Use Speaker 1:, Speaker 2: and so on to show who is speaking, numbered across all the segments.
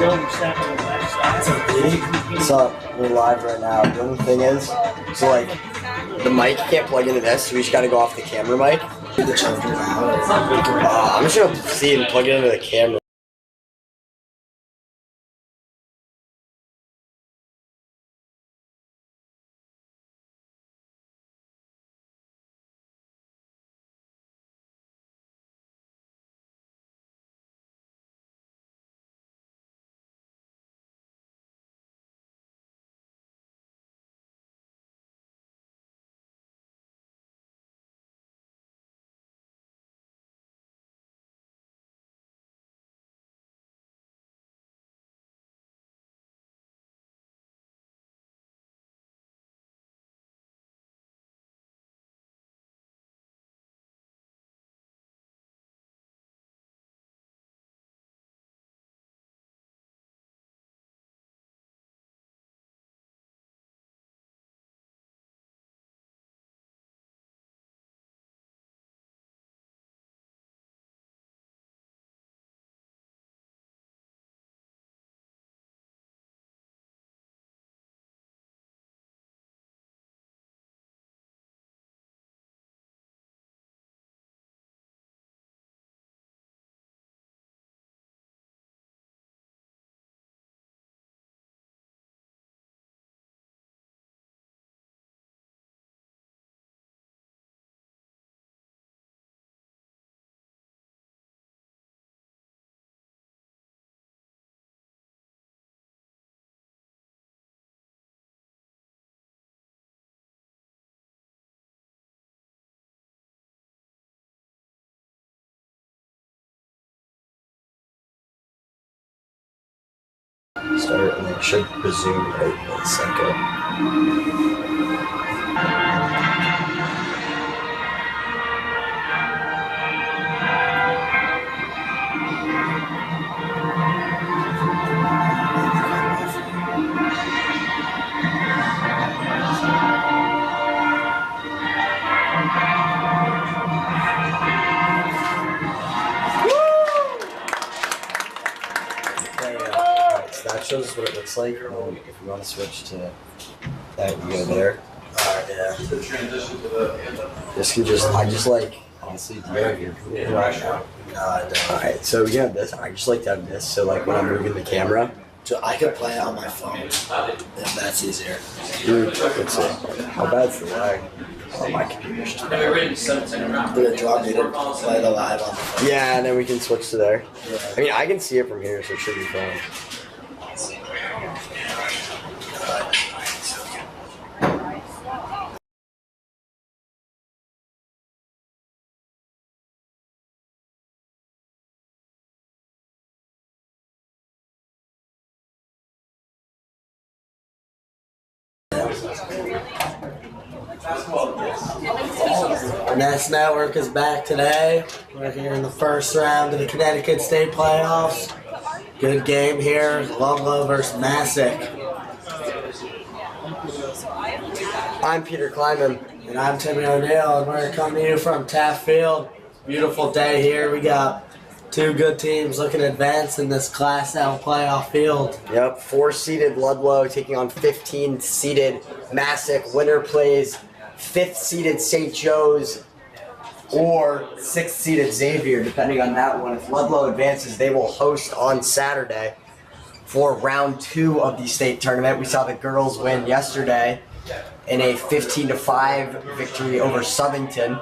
Speaker 1: What's up? We're live right now. The only thing is, so like, the mic can't plug into this, so we just gotta go off the camera mic. I'm just gonna see and plug it into the camera. Start, and it should resume right in a second. That shows us what it looks like. If we want to switch to that, you go there. Yeah. This can just, I just like, honestly, do you have your computer right now? No, I don't. Alright, so we have this. I just like to have this, so like when I'm moving the camera.
Speaker 2: So I could play it on my phone if that's easier.
Speaker 1: Let's see. How bad's the lag? Oh, my computer's too bad.
Speaker 2: Would it drop me to play the live on the phone?
Speaker 1: Yeah, and then we can switch to there.
Speaker 2: Yeah.
Speaker 1: I mean, I can see it from here, so it should be fine.
Speaker 2: The Nest Network is back today. We're here in the first round of the Connecticut State playoffs. Good game here. Ludlowe versus Masuk.
Speaker 1: I'm Peter Kleinman.
Speaker 2: And I'm Timmy O'Neill, and we're coming to you from Taft Field. Beautiful day here. We got two good teams looking to advance in this Class L playoff field.
Speaker 1: Yep, 4-seeded Ludlowe taking on 15-seeded Masuk. Winner plays 5th-seeded St. Joe's or 6th-seeded Xavier, depending on that one. If Ludlowe advances, they will host on Saturday for round 2 of the state tournament. We saw the girls win yesterday in a 15-5 victory over Southington.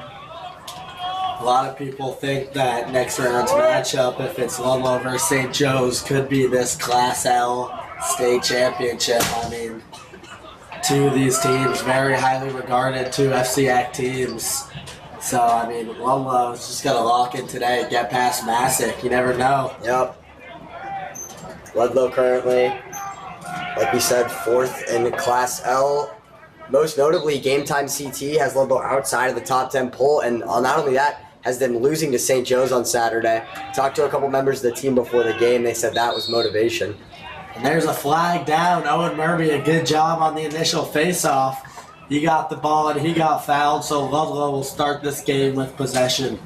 Speaker 2: A lot of people think that next round's matchup, if it's Ludlowe versus St. Joe's, could be this Class L state championship. I mean, two of these teams very highly regarded, two FCAC teams. So, I mean, Ludlowe's just got to lock in today, get past Masuk. You never know.
Speaker 1: Yep. Ludlowe currently, like we said, 4th in Class L. Most notably, Game Time CT has Ludlowe outside of the top 10 poll, and not only that, has them losing to St. Joe's on Saturday. Talked to a couple members of the team before the game. They said that was motivation.
Speaker 2: And there's a flag down. Owen Murphy, a good job on the initial face-off. He got the ball and he got fouled, so Ludlowe will start this game with possession.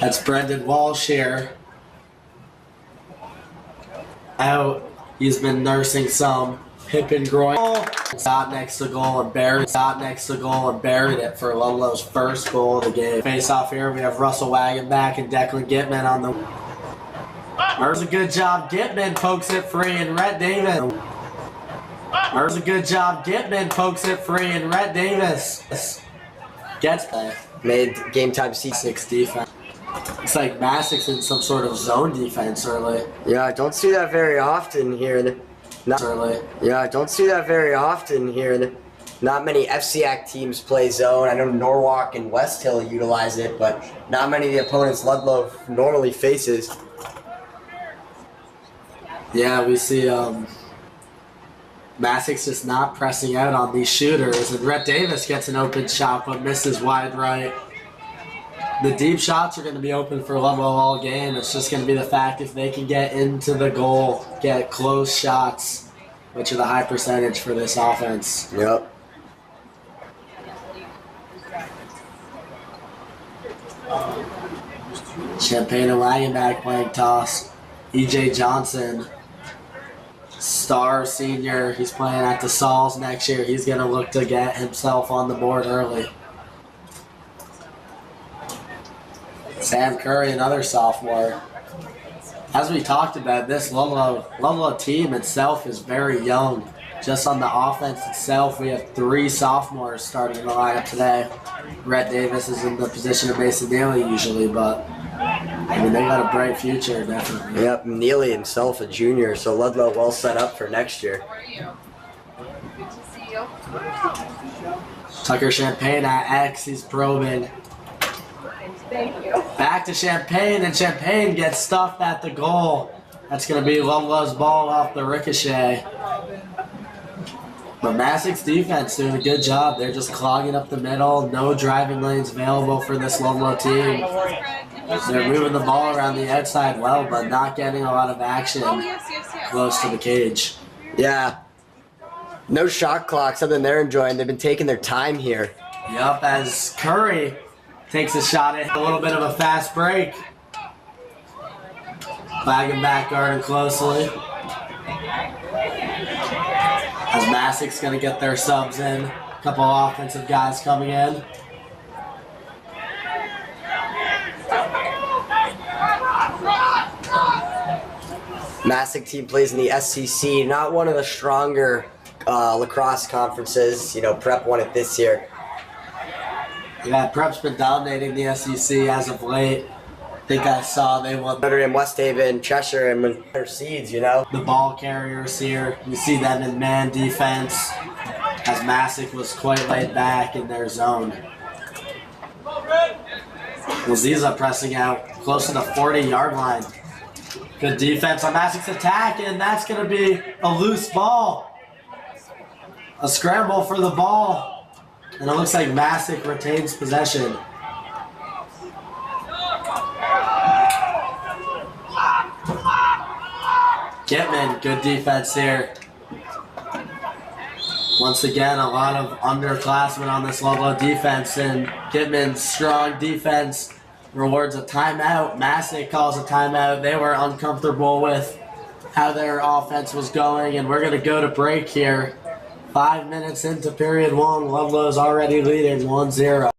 Speaker 2: That's Brendan Walsh here. out. He's been nursing some hip and groin. Shot next to goal and buried. Shot next to goal and buried it for Ludlowe's first goal of the game. Face off here. We have Russell Wagenbach and Declan Gitman on the. There's a good job. Gitman pokes it free, and Rhett Davis. There's a good job. Gitman pokes it free, and Rhett Davis gets that.
Speaker 1: Made game time C6
Speaker 2: defense. It's like Masuk's in some sort of zone defense early.
Speaker 1: Yeah, I don't see that very often here. Yeah, I don't see that very often here. Not many FCAC teams play zone. I know Norwalk and West Hill utilize it, but not many of the opponents Ludlowe normally faces.
Speaker 2: Yeah, we see Masuk's just not pressing out on these shooters, and Rhett Davis gets an open shot but misses wide right. The deep shots are going to be open for Ludlowe all game. It's just going to be the fact if they can get into the goal, get close shots, which are the high percentage for this offense.
Speaker 1: Yep.
Speaker 2: Champagne and Wagenbach playing toss. E.J. Johnson, star senior, he's playing at the Sauls next year. He's going to look to get himself on the board early. Sam Curry, another sophomore. As we talked about, this Ludlowe team itself is very young. Just on the offense itself, we have 3 sophomores starting in the lineup today. Rhett Davis is in the position of Mason Neely usually, but I mean, they got a bright future, definitely.
Speaker 1: Yep, Neely himself a junior, so Ludlowe well set up for next year.
Speaker 3: Good to see you.
Speaker 2: Tucker Champagne at X, he's probing.
Speaker 3: Thank you.
Speaker 2: Back to Champagne, and Champagne gets stuffed at the goal. That's going to be Ludlowe's ball off the ricochet. But Masuk's defense doing a good job. They're just clogging up the middle. No driving lanes available for this Ludlowe team. They're moving the ball around the outside well, but not getting a lot of action close to the cage.
Speaker 1: Yeah. No shot clock, something they're enjoying. They've been taking their time here.
Speaker 2: Yup, as Curry takes a shot at a little bit of a fast break. Wagenbach guarding closely. As Masuk's going to get their subs in. A couple offensive guys coming in.
Speaker 1: Masuk team plays in the SCC, not one of the stronger lacrosse conferences. You know, Prep won it this year.
Speaker 2: Yeah, Prep's been dominating the SEC as of late. I think I saw they won
Speaker 1: Notre Dame, West Haven, Cheshire, and with their seeds, you know.
Speaker 2: the ball carriers here. You see them in man defense as Masuk was quite laid back in their zone. Waziza pressing out close to the 40-yard line. Good defense on Masuk's attack, and that's going to be a loose ball. A scramble for the ball. And it looks like Masuk retains possession. Gitman, good defense here. Once again, a lot of underclassmen on this Ludlowe defense, and Gitman's strong defense rewards a timeout. Masuk calls a timeout. They were uncomfortable with how their offense was going, and we're going to go to break here. 5 minutes into period 1, Ludlowe's already leading 1-0.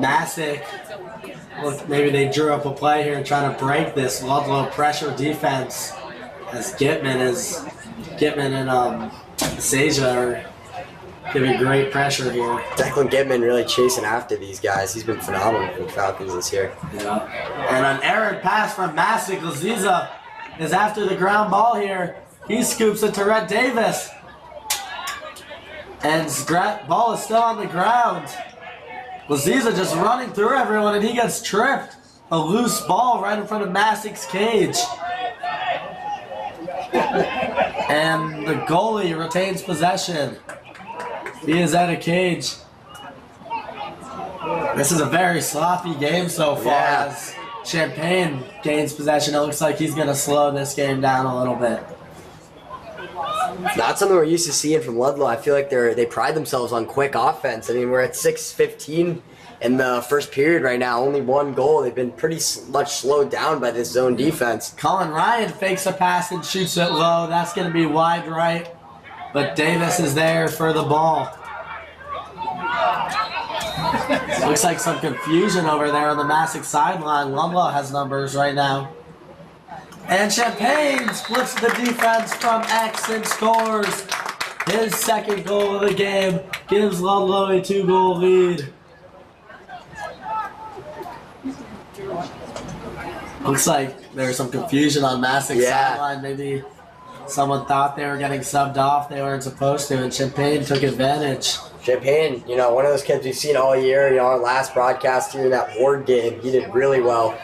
Speaker 2: Masuk, look, maybe they drew up a play here trying to break this Ludlowe pressure defense as Gitman and Seja are giving great pressure here.
Speaker 1: Declan Gitman really chasing after these guys. He's been phenomenal for the Falcons this year.
Speaker 2: Yeah. And an errant pass from Masuk. Laziza is after the ground ball here. He scoops it to Rhett Davis. And ball is still on the ground. Laziza just running through everyone, and he gets tripped. A loose ball right in front of Masuk's cage. And the goalie retains possession. He is at a cage. This is a very sloppy game so far.
Speaker 1: Yeah.
Speaker 2: As Champagne gains possession, it looks like he's going to slow this game down a little bit.
Speaker 1: Not something we're used to seeing from Ludlowe. I feel like they pride themselves on quick offense. I mean, we're at 6:15 in the first period right now. Only one goal. They've been pretty much slowed down by this zone defense.
Speaker 2: Colin Ryan fakes a pass and shoots it low. That's going to be wide right. But Davis is there for the ball. Looks like some confusion over there on the Masuk sideline. Ludlowe has numbers right now. And Champagne splits the defense from X and scores his second goal of the game. Gives Ludlowe a 2-goal lead. Looks like there's some confusion on Masuk's sideline. Maybe someone thought they were getting subbed off. They weren't supposed to, and Champagne took advantage.
Speaker 1: Champagne, one of those kids we've seen all year. Our last broadcast here in that Ward game, he did really well.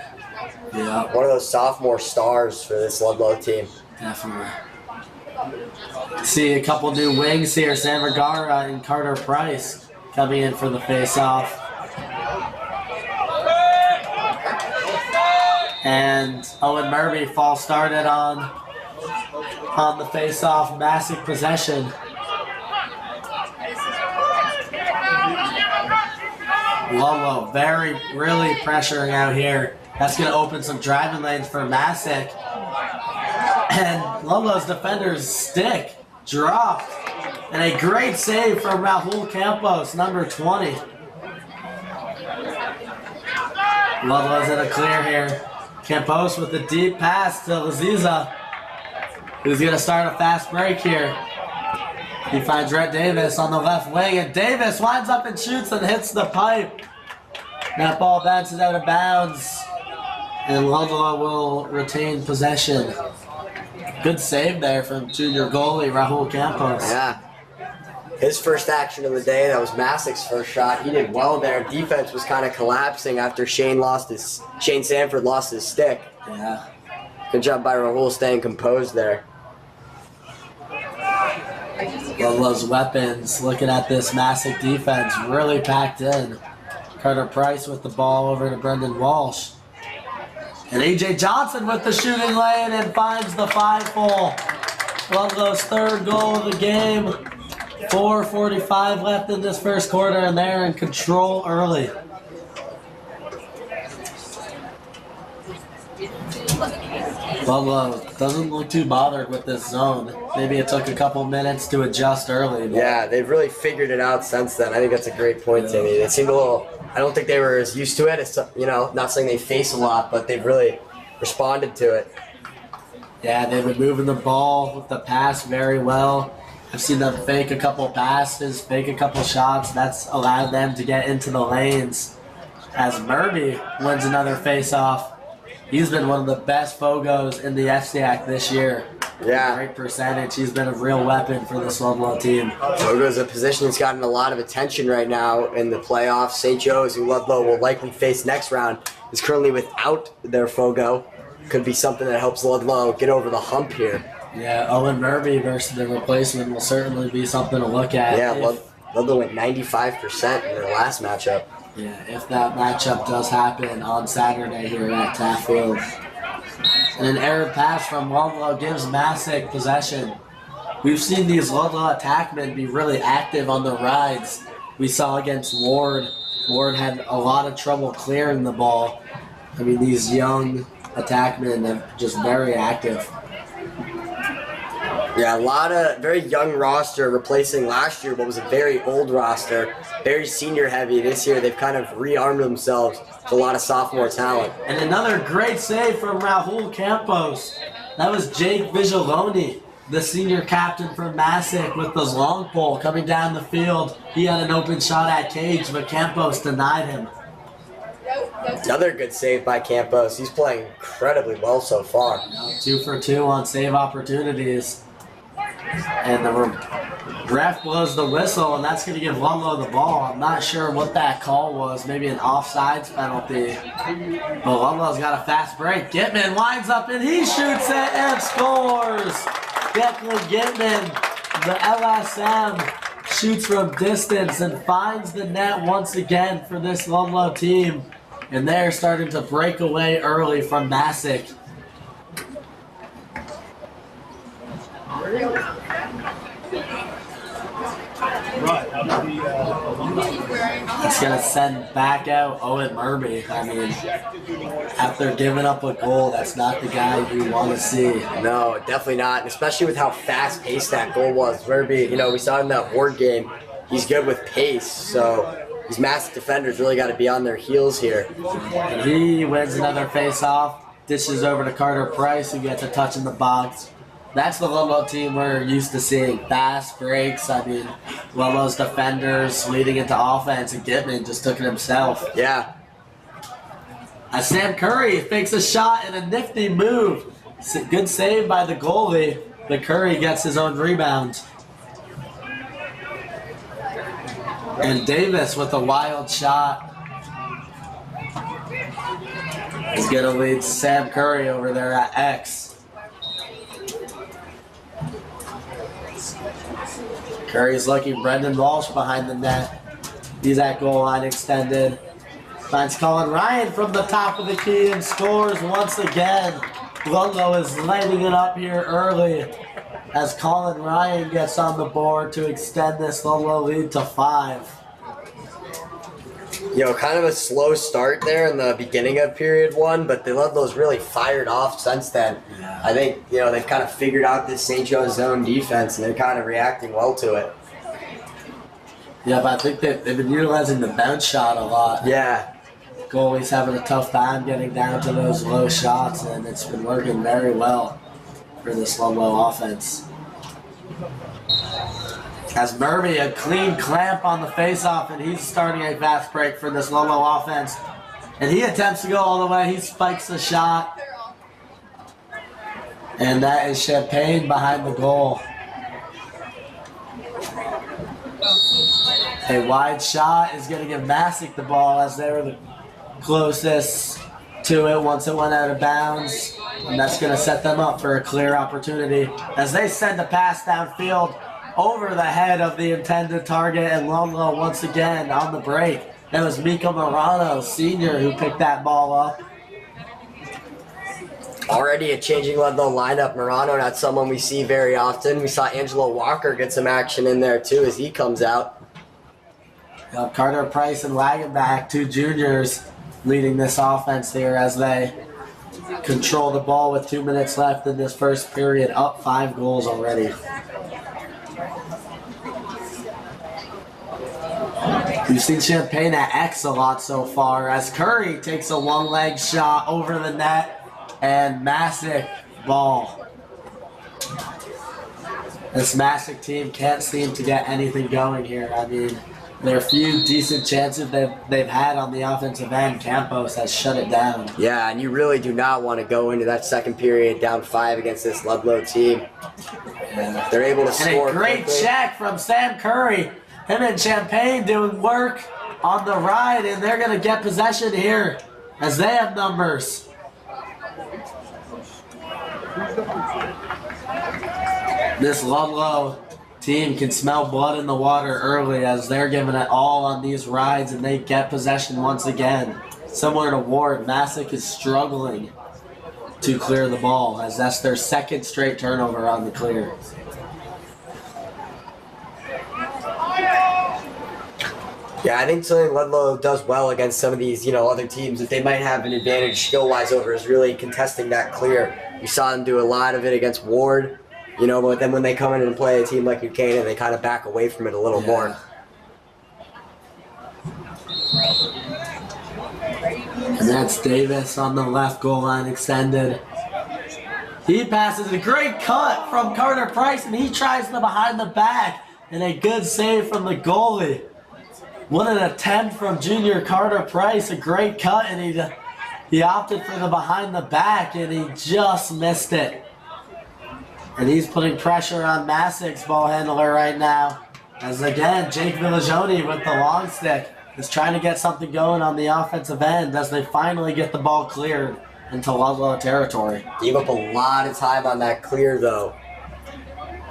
Speaker 2: Yeah.
Speaker 1: One of those sophomore stars for this Ludlowe team.
Speaker 2: Definitely. See a couple new wings here. Sam Vergara and Carter Price coming in for the face-off. And Owen Murphy false started on the face-off. Masuk possession. Ludlowe really pressuring out here. That's going to open some driving lanes for Masuk. And Ludlowe's defender's stick dropped. And a great save from Rahul Campos, number 20. Ludlowe's in a clear here. Campos with a deep pass to Laziza, who's going to start a fast break here. He finds Rhett Davis on the left wing, and Davis winds up and shoots and hits the pipe. That ball bounces out of bounds, and Ludlowe will retain possession. Good save there from junior goalie Rahul Campos.
Speaker 1: Yeah. His first action of the day, that was Masuk's first shot. He did well there. Defense was kind of collapsing after Shane Sanford lost his stick.
Speaker 2: Yeah.
Speaker 1: Good job by Rahul staying composed there.
Speaker 2: Ludlowe's weapons, looking at this Masuk defense, really packed in. Carter Price with the ball over to Brendan Walsh. And AJ Johnson with the shooting lane and finds the 5-hole. Ludlowe's third goal of the game. 4:45 left in this first quarter, and they're in control early. Ludlowe doesn't look too bothered with this zone. Maybe it took a couple minutes to adjust early.
Speaker 1: Yeah, they've really figured it out since then. I think that's a great point, Timmy. They seemed a little, I don't think they were as used to it. It's, not saying they face a lot, but they've really responded to it.
Speaker 2: Yeah, they've been moving the ball with the pass very well. I've seen them fake a couple passes, fake a couple shots. That's allowed them to get into the lanes. As Murphy wins another face-off. He's been one of the best Fogos in the FCAC this year.
Speaker 1: Yeah.
Speaker 2: Great percentage. He's been a real weapon for this Ludlowe team.
Speaker 1: Fogo's a position that's gotten a lot of attention right now in the playoffs. St. Joe's, who Ludlowe will likely face next round, is currently without their Fogo. Could be something that helps Ludlowe get over the hump here.
Speaker 2: Yeah, Owen Murphy versus the replacement will certainly be something to look at.
Speaker 1: Yeah, Ludlowe went 95% in their last matchup.
Speaker 2: Yeah, if that matchup does happen on Saturday here at Taft Field. And an errant pass from Ludlowe gives Masuk possession. We've seen these Ludlowe attackmen be really active on the rides. We saw against Ward. Ward had a lot of trouble clearing the ball. I mean, these young attackmen are just very active.
Speaker 1: Yeah, a lot of very young roster replacing last year what was a very old roster, very senior heavy. This year they've kind of rearmed themselves with a lot of sophomore talent.
Speaker 2: And another great save from Raul Campos. That was Jake Vigiloni, the senior captain from Masuk, with the long pole coming down the field. He had an open shot at Cage, but Campos denied him.
Speaker 1: Another good save by Campos. He's playing incredibly well so far.
Speaker 2: 2 for 2 on save opportunities. And the ref blows the whistle, and that's going to give Ludlowe the ball. I'm not sure what that call was. Maybe an offsides penalty. But Ludlowe's got a fast break. Gitman lines up, and he shoots it and scores! Declan Gitman, the LSM, shoots from distance and finds the net once again for this Ludlowe team. And they're starting to break away early from Masuk. It's going to send back out Owen Murby. I mean, after giving up a goal, that's not the guy you want to see.
Speaker 1: No, definitely not, and especially with how fast-paced that goal was. Murby, we saw in that Ward game, he's good with pace, so these Masuk defenders really got to be on their heels here.
Speaker 2: And he wins another face-off, dishes over to Carter Price, who gets a touch in the box. That's the Ludlowe team we're used to seeing. Fast breaks. I mean, Ludlowe's defenders leading into offense, and Gitman just took it himself.
Speaker 1: Yeah.
Speaker 2: As Sam Curry fakes a shot and a nifty move. Good save by the goalie, but Curry gets his own rebound. And Davis with a wild shot is going to lead Sam Curry over there at X. Curry's looking Brendan Walsh behind the net. He's at goal line extended. Finds Colin Ryan from the top of the key and scores once again. Ludlowe is lighting it up here early as Colin Ryan gets on the board to extend this Ludlowe lead to 5.
Speaker 1: Kind of a slow start there in the beginning of period 1, but the Ludlowe's really fired off since then.
Speaker 2: Yeah.
Speaker 1: I think, they've kind of figured out this St. Joe's zone defense, and they're kind of reacting well to it.
Speaker 2: Yeah, but I think they've been utilizing the bounce shot a lot.
Speaker 1: Yeah.
Speaker 2: Goalie's having a tough time getting down to those low shots, and it's been working very well for this Ludlowe offense. As Murby, a clean clamp on the faceoff, and he's starting a fast break for this Ludlowe offense. And he attempts to go all the way. He spikes the shot. And that is Champagne behind the goal. A wide shot is going to give Masuk the ball as they were the closest to it once it went out of bounds. And that's going to set them up for a clear opportunity as they send a pass downfield over the head of the intended target, and Ludlowe once again on the break. That was Miko Morano, senior, who picked that ball up.
Speaker 1: Already a changing Ludlowe lineup. Morano, not someone we see very often. We saw Angelo Walker get some action in there too as he comes out.
Speaker 2: Carter Price and Wagenbach, 2 juniors, leading this offense here as they control the ball with 2 minutes left in this first period, up 5 goals already. We've seen Champagne at X a lot so far as Curry takes a one leg shot over the net and Masuk ball. This Masuk team can't seem to get anything going here. I mean, there are a few decent chances they've had on the offensive end. Campos has shut it down.
Speaker 1: Yeah, and you really do not want to go into that second period down 5 against this Ludlowe team.
Speaker 2: Yeah.
Speaker 1: They're able to score
Speaker 2: And a great
Speaker 1: quickly.
Speaker 2: check from Sam Curry. Him and Champagne doing work on the ride, and they're going to get possession here as they have numbers. This Ludlowe team can smell blood in the water early as they're giving it all on these rides, and they get possession once again. Similar to Ward, Masuk is struggling to clear the ball as that's their second straight turnover on the clear.
Speaker 1: Yeah, I think something Ludlowe does well against some of these, other teams that they might have an advantage skill-wise over is really contesting that clear. We saw them do a lot of it against Ward. You know, but then when they come in and play a team like New Canaan, they kind of back away from it a little more.
Speaker 2: And that's Davis on the left goal line extended. He passes a great cut from Carter Price, and he tries the behind the back. And a good save from the goalie. What an attempt from junior Carter Price. A great cut, and he opted for the behind the back, and he just missed it. And he's putting pressure on Masuk's ball handler right now. As again, Jake Villagioni with the long stick is trying to get something going on the offensive end as they finally get the ball cleared into Ludlowe territory.
Speaker 1: Gave up a lot of time on that clear, though.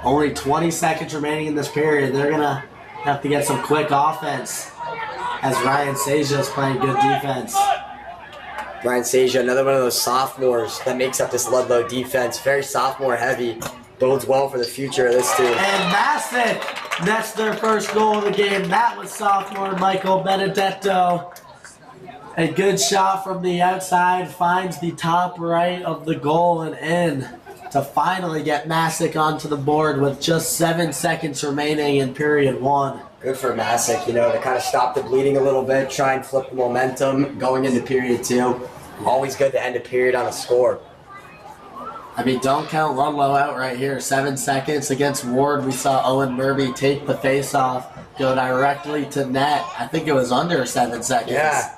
Speaker 2: Only 20 seconds remaining in this period. They're going to have to get some quick offense as Ryan Seja is playing good defense.
Speaker 1: Ryan Seja, another one of those sophomores that makes up this Ludlowe defense. Very sophomore heavy. Bodes well for the future of this team.
Speaker 2: And Masuk nets their first goal of the game. That was sophomore Michael Benedetto. A good shot from the outside finds the top right of the goal and in to finally get Masuk onto the board with just 7 seconds remaining in period 1.
Speaker 1: Good for Masuk, you know, to kind of stop the bleeding a little bit, try and flip the momentum going into period 2. Always good to end a period on a score.
Speaker 2: I mean, don't count Ludlowe out right here. 7 seconds against Ward. We saw Owen Murphy take the face-off, go directly to net. I think it was under 7 seconds.
Speaker 1: Yeah.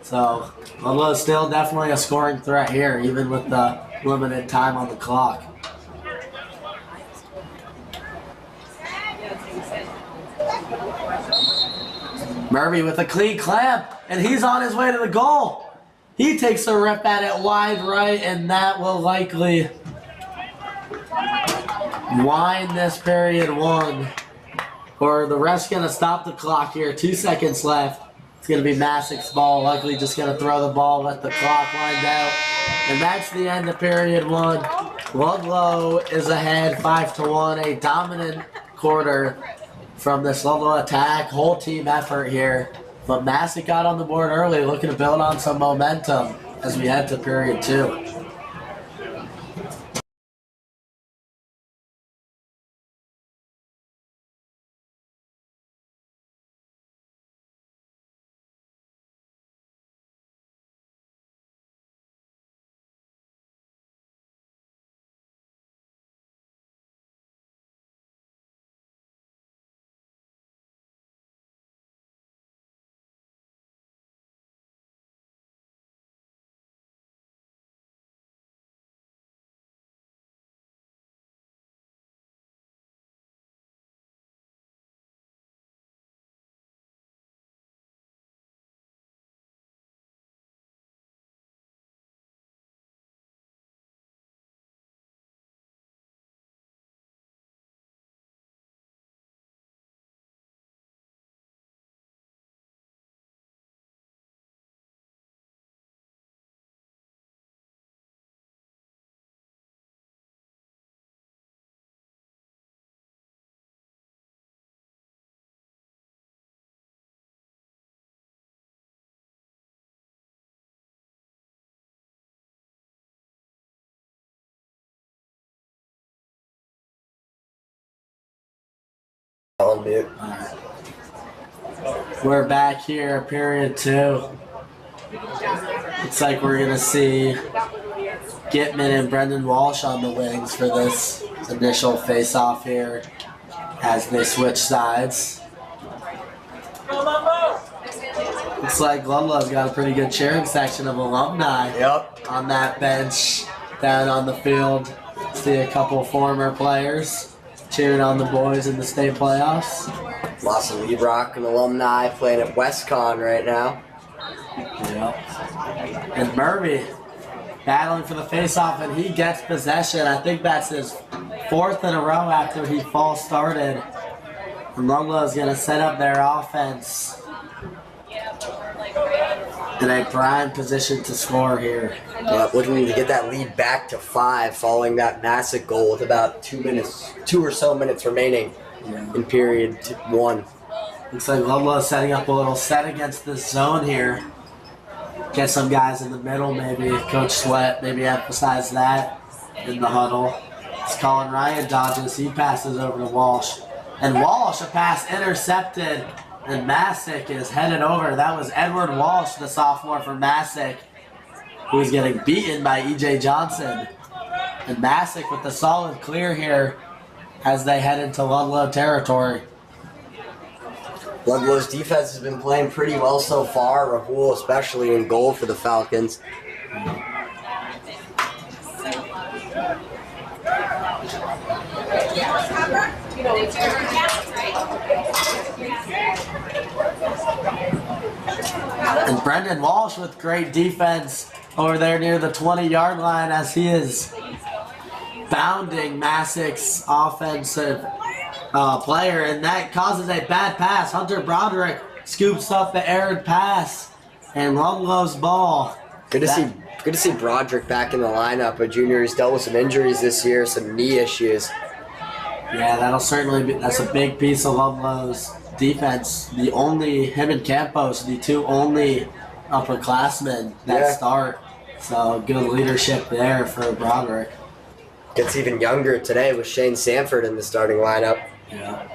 Speaker 2: So, Ludlowe's still definitely a scoring threat here, even with the limited time on the clock. Murphy with a clean clamp, and he's on his way to the goal. He takes a rip at it wide right, and that will likely wind this period 1. Or the ref's going to stop the clock here. 2 seconds left. It's going to be Masuk's ball, likely just going to throw the ball, let the clock wind out. And that's the end of period 1. Ludlowe is ahead 5-1, a dominant quarter from this Ludlowe attack. Whole team effort here. But Masuk got on the board early, looking to build on some momentum as we head to period 2.
Speaker 1: On mute.
Speaker 2: We're back here, period 2. Looks like we're going to see Gitman and Brendan Walsh on the wings for this initial face-off here as they switch sides. Looks like Ludlowe's got a pretty good cheering section of alumni on that bench down on the field. See a couple former players cheering on the boys in the state playoffs.
Speaker 1: Lawson Liebrock, an alumni, playing at WestCon right now.
Speaker 2: Yep. And Murphy battling for the face-off, and he gets possession. I think that's his 4th in a row after he false started. And Ludlowe's going to set up their offense in a prime position to score here.
Speaker 1: Looking to get that lead back to 5 following that Masuk goal with about 2 or so minutes remaining in period 1.
Speaker 2: Looks like Ludlowe's setting up a little set against this zone here. Get some guys in the middle maybe. Coach Sweat maybe emphasize that in the huddle. It's Colin Ryan dodges. He passes over to Walsh. And Walsh, a pass intercepted. And Masuk is headed over. That was Edward Walsh, the sophomore from Masuk, who's getting beaten by E.J. Johnson. And Masuk with the solid clear here as they head into Ludlowe territory.
Speaker 1: Ludlowe's defense has been playing pretty well so far. Rahul especially in goal for the Falcons.
Speaker 2: And Brendan Walsh with great defense over there near the 20-yard line as he is bounding Masuk's offensive player, and that causes a bad pass. Hunter Broderick scoops up the errant pass, and Ludlowe's ball.
Speaker 1: Good to see Broderick back in the lineup. A junior who's dealt with some injuries this year, some knee issues.
Speaker 2: Yeah, that'll certainly be. That's a big piece of Ludlowe's defense. Him and Campos, the two only upperclassmen that start. So good leadership there for Broderick.
Speaker 1: Gets even younger today with Shane Sanford in the starting lineup.
Speaker 2: Yeah.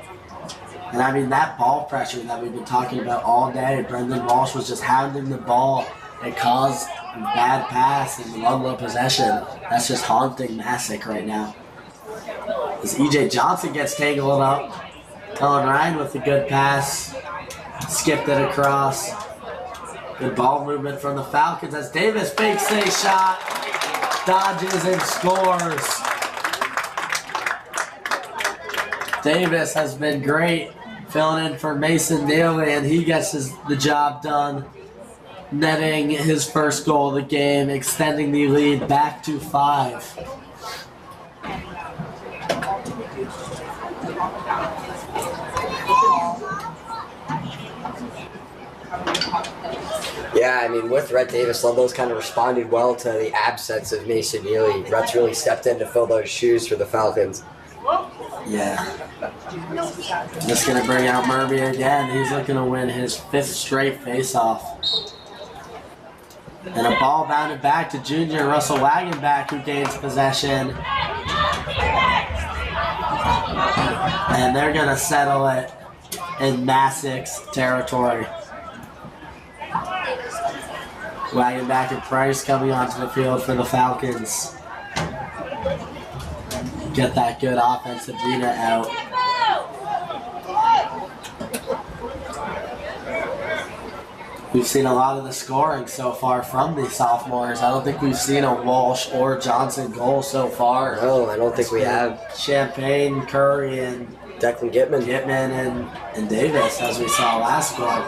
Speaker 2: And I mean, that ball pressure that we've been talking about all day, Brendan Walsh was just hounding the ball. It caused a bad pass in the Ludlowe possession. That's just haunting Masuk right now. As E.J. Johnson gets tangled up. Colin Ryan with a good pass. Skipped it across. Good ball movement from the Falcons as Davis fakes a shot. Dodges and scores. Davis has been great filling in for Mason Neely, and he gets the job done, netting his first goal of the game, extending the lead back to 5.
Speaker 1: Yeah, I mean, with Rhett Davis, Ludlowe's kind of responded well to the absence of Mason Neely. Rhett's really stepped in to fill those shoes for the Falcons.
Speaker 2: Yeah. Just going to bring out Murphy again. He's looking to win his 5th straight faceoff. And a ball bounded back to junior Russell Wagenbach, who gains possession. And they're going to settle it in Masuk's territory. Wagenbach and Price coming onto the field for the Falcons. Get that good offensive Vita out. We've seen a lot of the scoring so far from the sophomores. I don't think we've seen a Walsh or Johnson goal so far.
Speaker 1: No, I don't think we have.
Speaker 2: Champagne, Curry, and
Speaker 1: Declan Gitman.
Speaker 2: And Davis, as we saw last goal.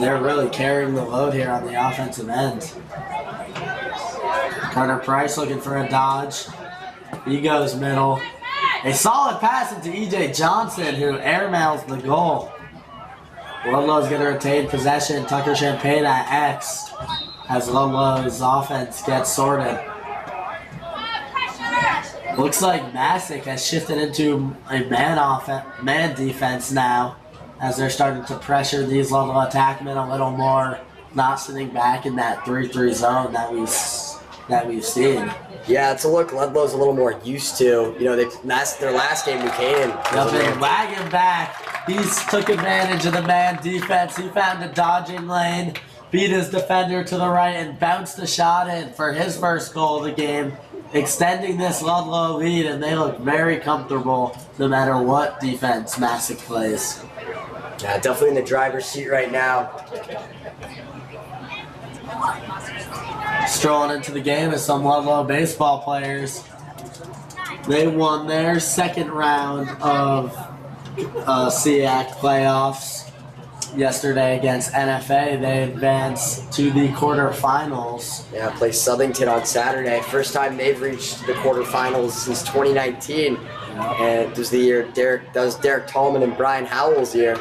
Speaker 2: They're really carrying the load here on the offensive end. Carter Price looking for a dodge. He goes middle. A solid pass into E.J. Johnson, who airmails the goal. Ludlowe's going to retain possession. Tucker Champagne at X as Ludlowe's offense gets sorted. Looks like Masuk has shifted into a man defense now, as they're starting to pressure these Ludlowe attackmen a little more, not sitting back in that 3-3 zone that we've seen.
Speaker 1: Yeah, it's a look Ludlowe's a little more used to. You know, their last game we came.
Speaker 2: Wagging back. He took advantage of the man defense. He found a dodging lane, beat his defender to the right, and bounced the shot in for his first goal of the game, extending this Ludlowe lead, and they look very comfortable no matter what defense Masuk plays.
Speaker 1: Yeah, definitely in the driver's seat right now.
Speaker 2: Strolling into the game is some Ludlowe baseball players. They won their second round of SEAC playoffs yesterday against NFA. They advanced to the quarterfinals.
Speaker 1: Yeah, play Southington on Saturday. First time they've reached the quarterfinals since 2019. And it was the year that was Derek Tallman and Brian Howell's year.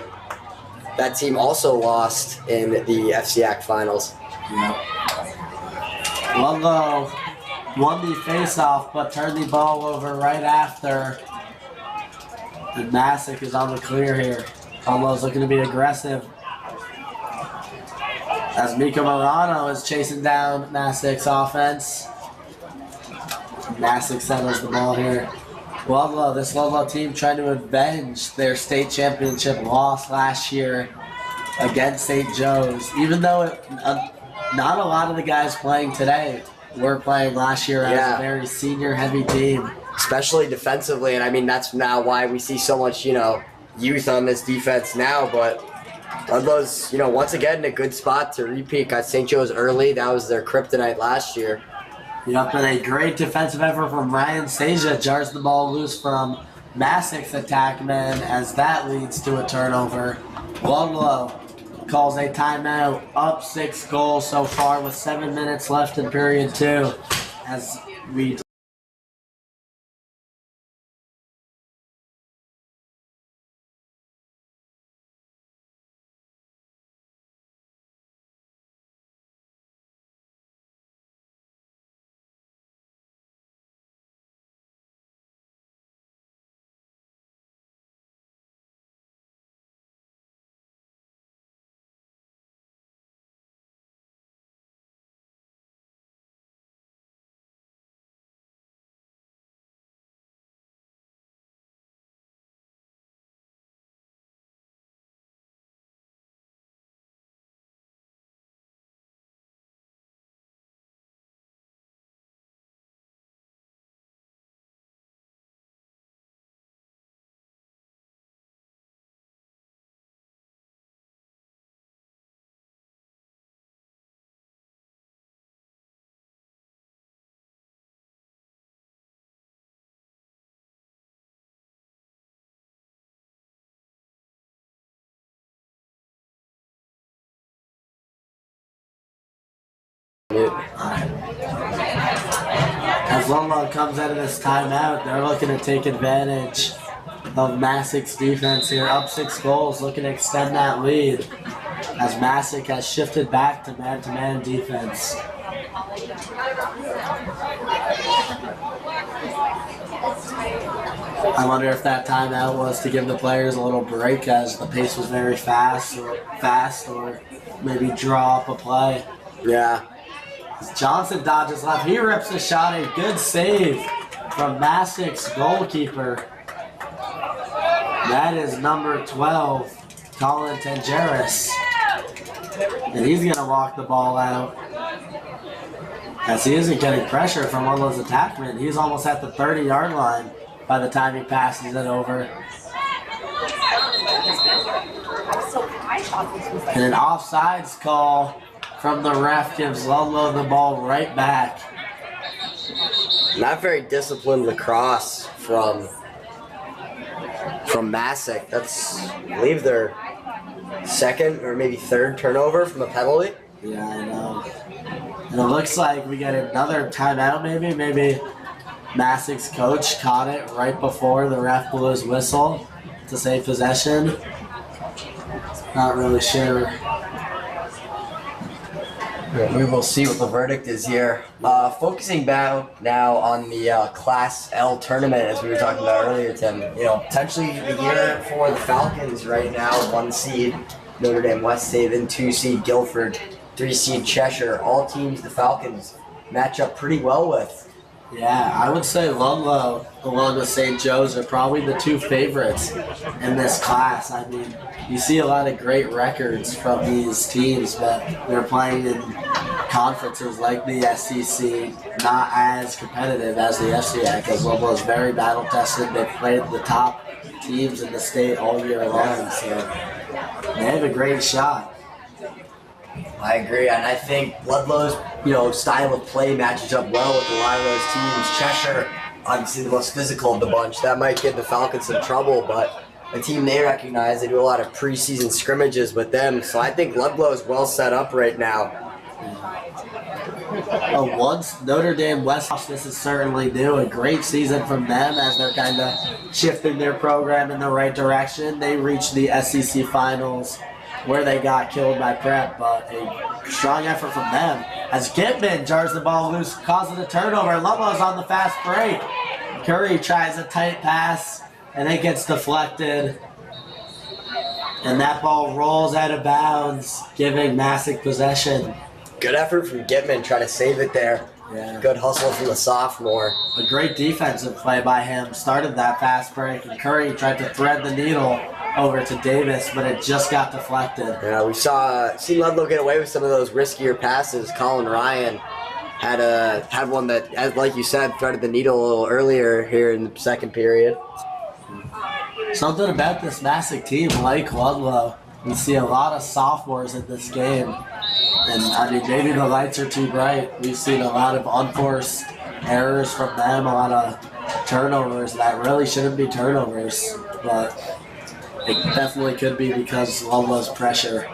Speaker 1: That team also lost in the FCAC finals.
Speaker 2: Yep. Ludlowe won the face-off, but turned the ball over right after. And Masuk is on the clear here. Ludlowe's looking to be aggressive, as Miko Milano is chasing down Masuk's offense. Masuk settles the ball here. Ludlowe, this Ludlowe team trying to avenge their state championship loss last year against St. Joe's. Even though not a lot of the guys playing today were playing last year as a very senior-heavy team.
Speaker 1: Especially defensively, and I mean, that's now why we see so much, youth on this defense now, but Ludlow's, once again in a good spot to repeat. Got St. Joe's early. That was their kryptonite last year.
Speaker 2: Yep, and a great defensive effort from Ryan Seja jars the ball loose from Masuk's attackman as that leads to a turnover. Ludlowe calls a timeout, up 6 goals so far with 7 minutes left in period 2 as we As Ludlowe comes out of this timeout, they're looking to take advantage of Masuk's defense here. Up 6 goals, looking to extend that lead as Masuk has shifted back to man-to-man defense. I wonder if that timeout was to give the players a little break as the pace was very fast or maybe draw up a play.
Speaker 1: Yeah.
Speaker 2: Johnson dodges left. He rips a shot. A good save from Masuk's goalkeeper. That is number 12, Colin Tangeris. And he's going to walk the ball out. As he isn't getting pressure from one of those attackmen. He's almost at the 30-yard line by the time he passes it over. And an offsides call from the ref gives Ludlowe the ball right back.
Speaker 1: Not very disciplined lacrosse from Masuk. That's, I believe, their second or maybe third turnover from a penalty.
Speaker 2: Yeah, I know. And it looks like we get another timeout maybe. Maybe Masuk's coach caught it right before the ref blew his whistle to save possession. Not really sure.
Speaker 1: We will see what the verdict is here. Focusing now on the Class L tournament, as we were talking about earlier, Tim. Potentially the year for the Falcons right now. 1 seed Notre Dame West Haven, 2 seed Guilford, 3 seed Cheshire. All teams the Falcons match up pretty well with.
Speaker 2: Yeah, I would say Ludlowe along with St. Joe's are probably the 2 favorites in this class. I mean, you see a lot of great records from these teams, but they're playing in conferences like the SEC, not as competitive as the FCA, because Ludlowe is very battle-tested. They've played the top teams in the state all year long, so they have a great shot.
Speaker 1: I agree, and I think Ludlow's style of play matches up well with a lot of those teams. Cheshire, obviously the most physical of the bunch. That might give the Falcons some trouble, but a team they recognize, they do a lot of preseason scrimmages with them. So I think Ludlow is well set up right now.
Speaker 2: Once Notre Dame West, this is certainly due. A great season from them as they're kind of shifting their program in the right direction. They reached the SEC finals where they got killed by Prep, but a strong effort from them as Gitman jars the ball loose, causing a turnover. Ludlow's on the fast break. Curry tries a tight pass, and it gets deflected. And that ball rolls out of bounds, giving Masuk possession.
Speaker 1: Good effort from Gitman trying to save it there.
Speaker 2: Yeah.
Speaker 1: Good hustle from the sophomore.
Speaker 2: A great defensive play by him started that fast break, and Curry tried to thread the needle over to Davis, but it just got deflected.
Speaker 1: Yeah, we seen Ludlowe get away with some of those riskier passes. Colin Ryan had one that, as like you said, threaded the needle a little earlier here in the second period.
Speaker 2: Something about this Masuk team, like Ludlowe, we see a lot of sophomores in this game. And I mean, maybe the lights are too bright. We've seen a lot of unforced errors from them, a lot of turnovers that really shouldn't be turnovers. But it definitely could be because of Ludlowe's pressure.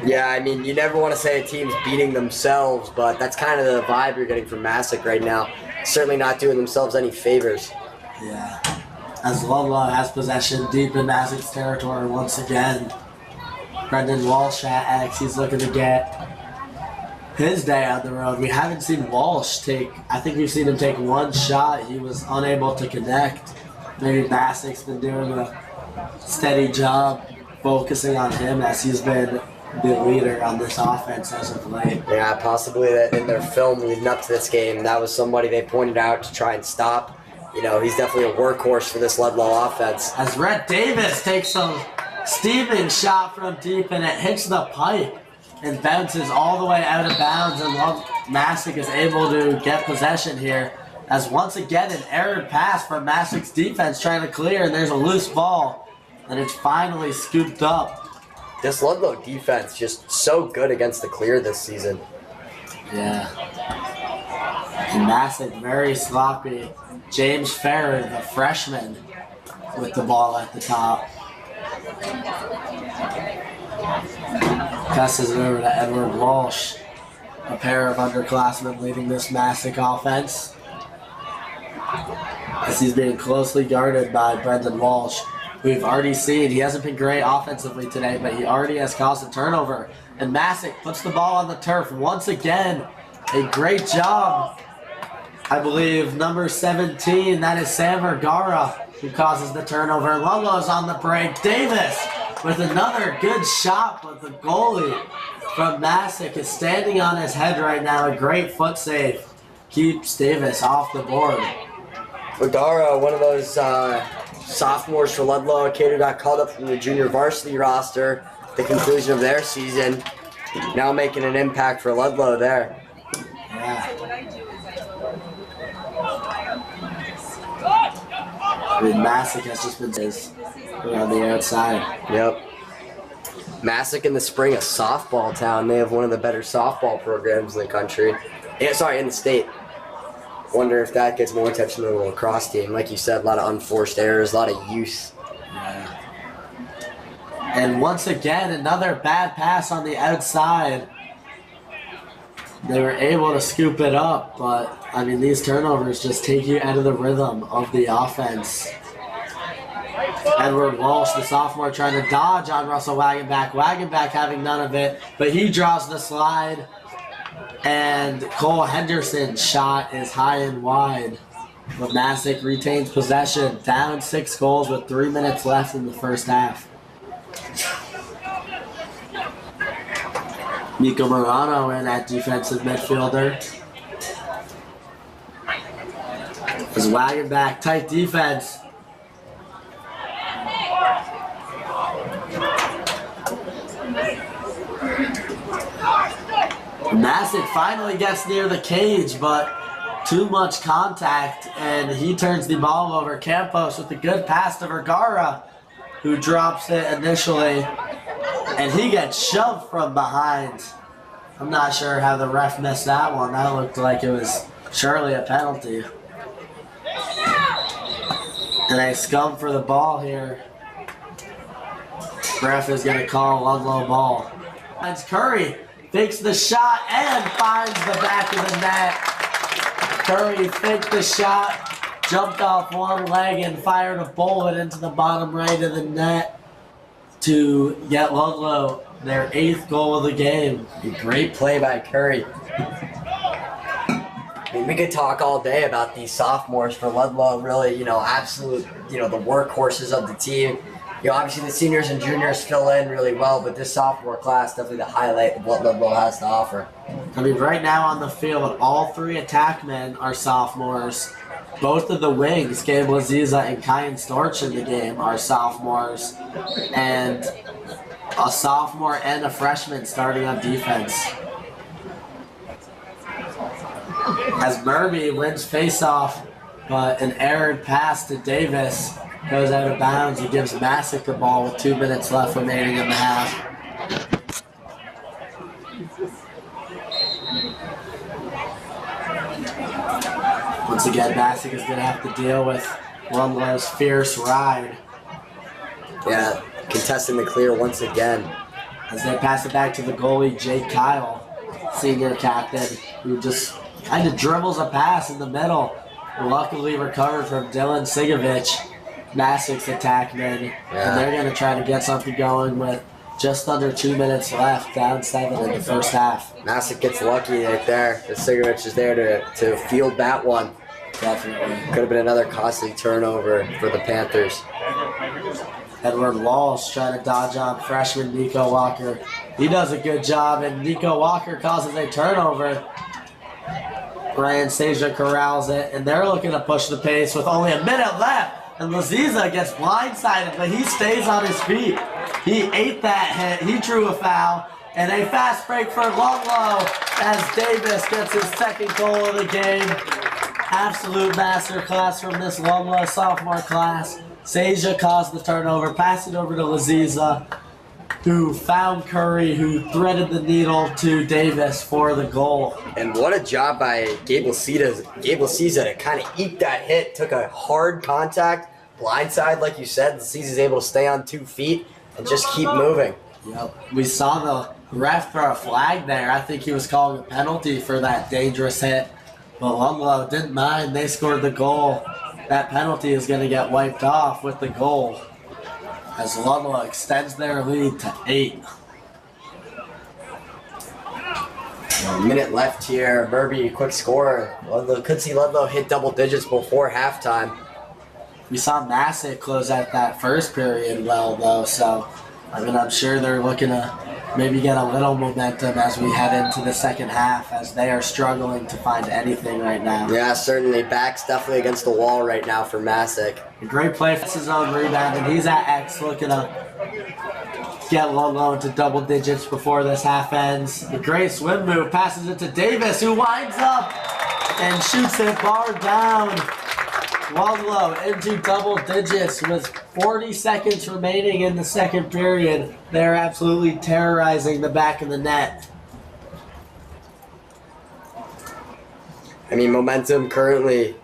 Speaker 1: Yeah, I mean, you never want to say a team's beating themselves, but that's kind of the vibe you're getting from Masuk right now. Certainly not doing themselves any favors.
Speaker 2: Yeah. As Ludlowe has possession deep in Masuk's territory once again. Brendan Walsh at X, he's looking to get his day on the road. We haven't seen Walsh I think we've seen him take one shot. He was unable to connect. Maybe Masuk's been doing a steady job focusing on him as he's been the leader on this offense as of late.
Speaker 1: Yeah, possibly that in their film leading up to this game, that was somebody they pointed out to try and stop. You know, he's definitely a workhorse for this Ludlowe offense.
Speaker 2: As Rhett Davis takes a steaming shot from deep and it hits the pipe and bounces all the way out of bounds, and Masuk is able to get possession here. As once again an errant pass from Masuk's defense trying to clear, and there's a loose ball, and it's finally scooped up.
Speaker 1: This Ludlowe defense just so good against the clear this season.
Speaker 2: Yeah. And Masuk very sloppy. James Farrer, the freshman, with the ball at the top. Passes it over to Edward Walsh, a pair of underclassmen leading this Masuk offense. As he's being closely guarded by Brendan Walsh. We've already seen he hasn't been great offensively today, but he already has caused a turnover. And Masuk puts the ball on the turf once again. A great job. I believe number 17, that is Sam Vergara, who causes the turnover. Ludlowe's on the break. Davis with another good shot, but the goalie from Masuk is standing on his head right now. A great foot save keeps Davis off the board.
Speaker 1: Vergara, one of those sophomores for Ludlowe, a kid who got called up from the junior varsity roster at the conclusion of their season, now making an impact for Ludlowe there.
Speaker 2: Yeah. I mean, Masuk has just been on the outside.
Speaker 1: Yep. Masuk in the spring, a softball town. They have one of the better softball programs in the country. Yeah, sorry, in the state. Wonder if that gets more attention than the lacrosse team. Like you said, a lot of unforced errors, a lot of youth.
Speaker 2: Yeah. And once again, another bad pass on the outside. They were able to scoop it up, but I mean, these turnovers just take you out of the rhythm of the offense. Edward Walsh, the sophomore, trying to dodge on Russell Wagenbach. Wagenbach having none of it, but he draws the slide. And Cole Henderson's shot is high and wide. But Masuk retains possession, down 6 goals with 3 minutes left in the first half. Miko Morano in at defensive midfielder. As Wagenbach, tight defense. Masuk finally gets near the cage, but too much contact, and he turns the ball over. Campos with a good pass to Vergara, who drops it initially, and he gets shoved from behind. I'm not sure how the ref missed that one. That looked like it was surely a penalty. And they scum for the ball here. Ref is going to call Ludlowe ball. Finds Curry, fakes the shot, and finds the back of the net. Curry faked the shot, jumped off one leg, and fired a bullet into the bottom right of the net to get Ludlowe their 8th goal of the game.
Speaker 1: A great play by Curry. I mean, we could talk all day about these sophomores for Ludlowe. Really, absolute, the workhorses of the team. Obviously the seniors and juniors fill in really well, but this sophomore class definitely the highlight of what Ludlowe has to offer.
Speaker 2: I mean, right now on the field, all three attackmen are sophomores. Both of the wings, Gabe Laziza and Kyan Storch in the game, are sophomores. And a sophomore and a freshman starting on defense. As Murby wins faceoff, but an errant pass to Davis goes out of bounds. He gives Masuk the ball with 2 minutes left remaining in the half. Once again, Masuk is going to have to deal with Ludlowe's fierce ride.
Speaker 1: Yeah, contesting the clear once again.
Speaker 2: As they pass it back to the goalie, Jake Kyle, senior captain, who just kind of dribbles a pass in the middle. Luckily recovered from Dylan Sigovich, Masuk's attackman.
Speaker 1: Yeah.
Speaker 2: And they're going to try to get something going with just under 2 minutes left, down 7 in the first half.
Speaker 1: Masuk gets lucky right there. The Sigovich is there to field that one.
Speaker 2: Definitely.
Speaker 1: Could have been another costly turnover for the Panthers.
Speaker 2: Edward Walsh trying to dodge on freshman Nico Walker. He does a good job, and Nico Walker causes a turnover. Ryan Seja corrals it, and they're looking to push the pace with only a minute left. And Laziza gets blindsided, but he stays on his feet. He ate that hit. He drew a foul. And a fast break for Ludlowe as Davis gets his second goal of the game. Absolute masterclass from this Ludlowe sophomore class. Seja caused the turnover, passed it over to Laziza, who found Curry, who threaded the needle to Davis for the goal.
Speaker 1: And what a job by Gabe Laziza to kind of eat that hit. Took a hard contact, blindside, like you said. Laziza's able to stay on 2 feet and just keep moving.
Speaker 2: Yep. We saw the ref throw a flag there. I think he was calling a penalty for that dangerous hit. But Ludlowe didn't mind. They scored the goal. That penalty is going to get wiped off with the goal as Ludlowe extends their lead to 8.
Speaker 1: A minute left here. Murby, quick score. Ludlowe could see Ludlowe hit double digits before halftime.
Speaker 2: We saw Masuk close out that first period well, though, so I mean, I'm sure they're looking to maybe get a little momentum as we head into the second half, as they are struggling to find anything right now.
Speaker 1: Yeah, certainly. Back's definitely against the wall right now for Masuk.
Speaker 2: A great play for his own rebound, and he's at X looking to get Ludlowe into double digits before this half ends. A great swim move, passes it to Davis, who winds up and shoots it bar down. Ludlowe into double digits with 40 seconds remaining in the second period. They're absolutely terrorizing the back of the net.
Speaker 1: I mean, momentum currently,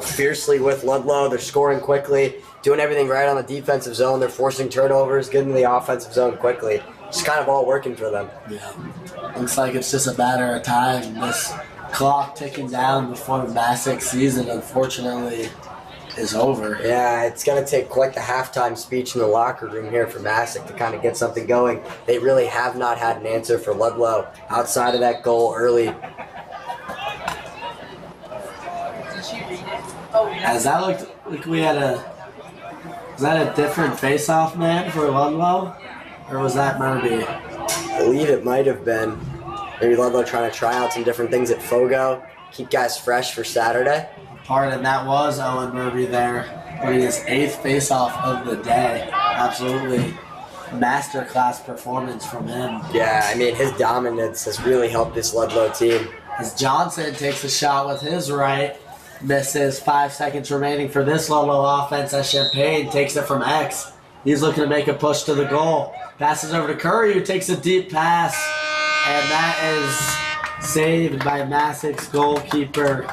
Speaker 1: fiercely with Ludlowe. They're scoring quickly, doing everything right on the defensive zone. They're forcing turnovers, getting to the offensive zone quickly. It's kind of all working for them.
Speaker 2: Yeah, looks like it's just a matter of time. This clock ticking down before the Masuk season, unfortunately, is over.
Speaker 1: Yeah, it's going to take quite the halftime speech in the locker room here for Masuk to kind of get something going. They really have not had an answer for Ludlowe outside of that goal early.
Speaker 2: As that looked like we had was that a different face-off man for Ludlowe? Or was that Murby?
Speaker 1: I believe it might have been. Maybe Ludlowe trying to try out some different things at Fogo, keep guys fresh for Saturday.
Speaker 2: Pardon, that was Owen Murby there, winning his 8th face-off of the day. Absolutely masterclass performance from him.
Speaker 1: Yeah, I mean, his dominance has really helped this Ludlowe team.
Speaker 2: As Johnson takes a shot with his right, misses. 5 seconds remaining for this Ludlowe offense as Champagne takes it from X. He's looking to make a push to the goal. Passes over to Curry, who takes a deep pass. And that is saved by Masuk's goalkeeper,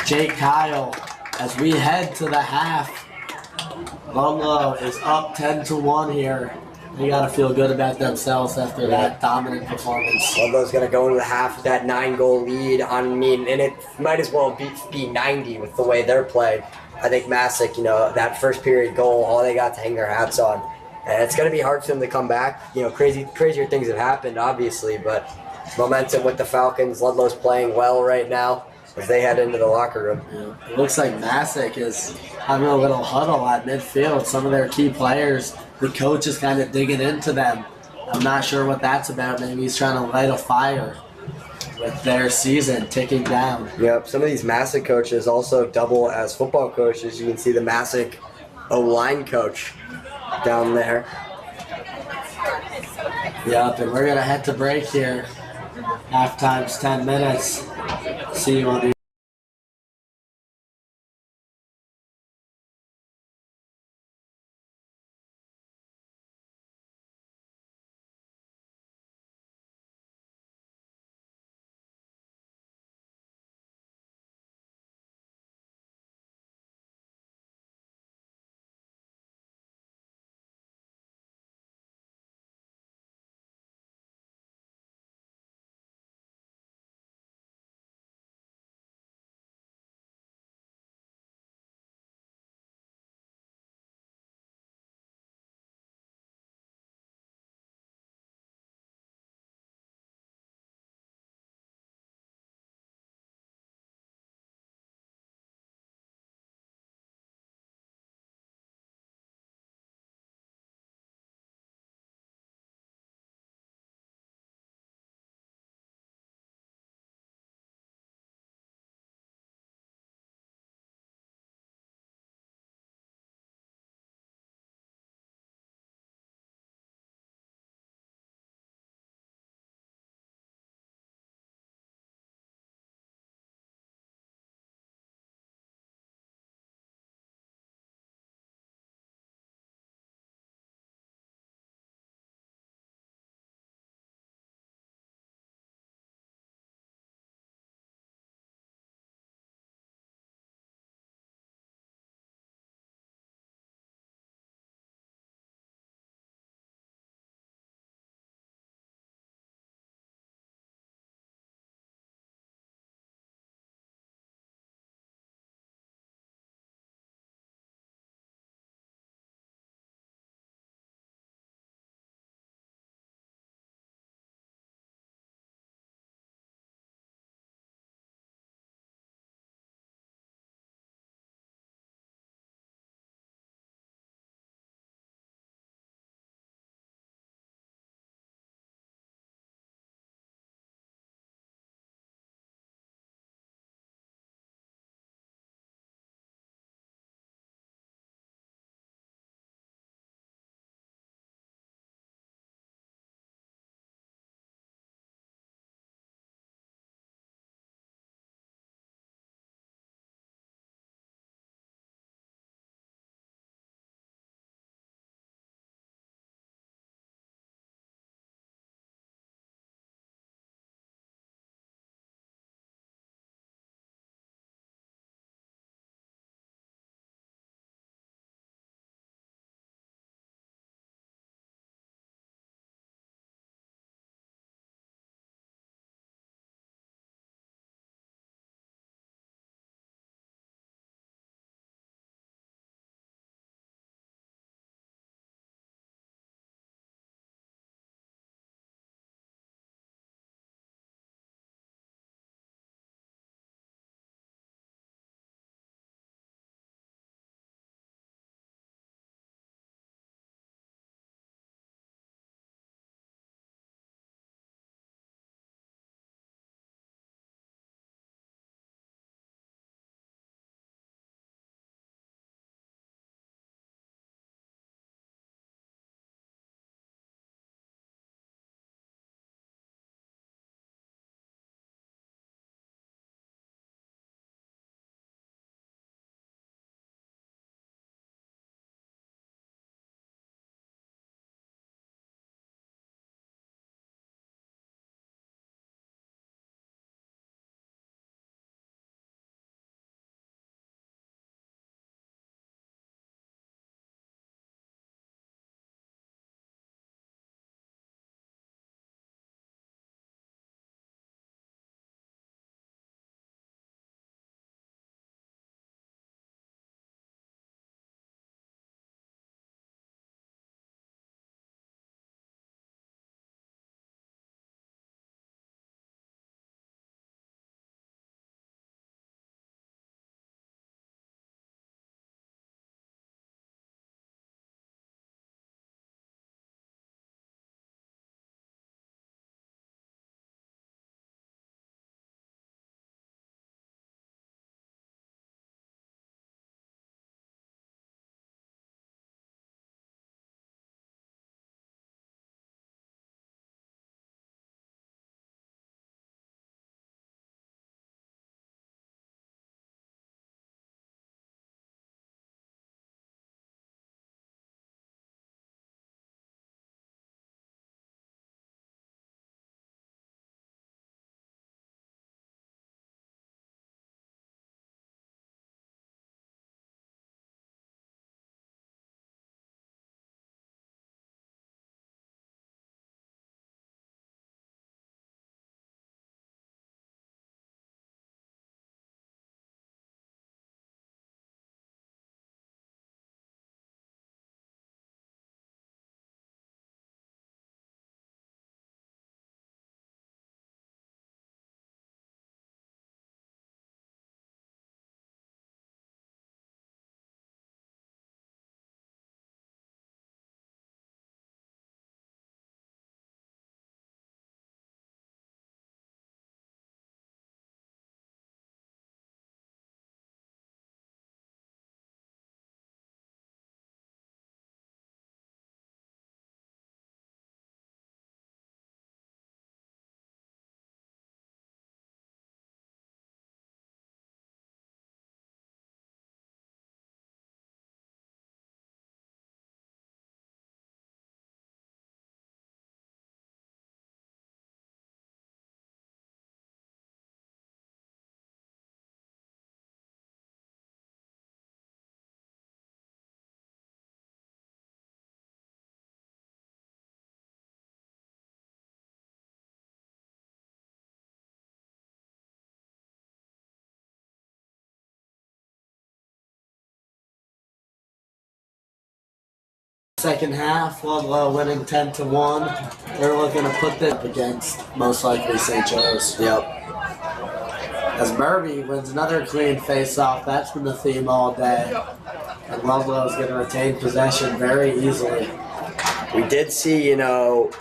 Speaker 2: Jake Kyle. As we head to the half, Ludlowe is up 10-1 here. They got to feel good about themselves after that dominant performance.
Speaker 1: Ludlowe's going to go into the half with that 9-goal lead on me, and it might as well be 90 with the way they're playing. I think Masuk, that first period goal, all they got to hang their hats on. And it's going to be hard for them to come back. Crazier things have happened, obviously, but momentum with the Falcons. Ludlowe's playing well right now. as they head into the locker room.
Speaker 2: Yeah. It looks like Masuk is having a little huddle at midfield. Some of their key players, the coach is kind of digging into them. I'm not sure what that's about. Maybe he's trying to light a fire with their season ticking down.
Speaker 1: Yep, some of these Masuk coaches also double as football coaches. You can see the Masuk O-line coach down there.
Speaker 2: Yep, and we're going to head to break here. Halftime's 10 minutes. See you on the Second half, Ludlowe winning 10-1. They're looking to put this up against most likely St. Joe's.
Speaker 1: Yep.
Speaker 2: As Murby wins another clean face-off, that's been the theme all day. And Ludlowe is going to retain possession very easily.
Speaker 1: We did see, the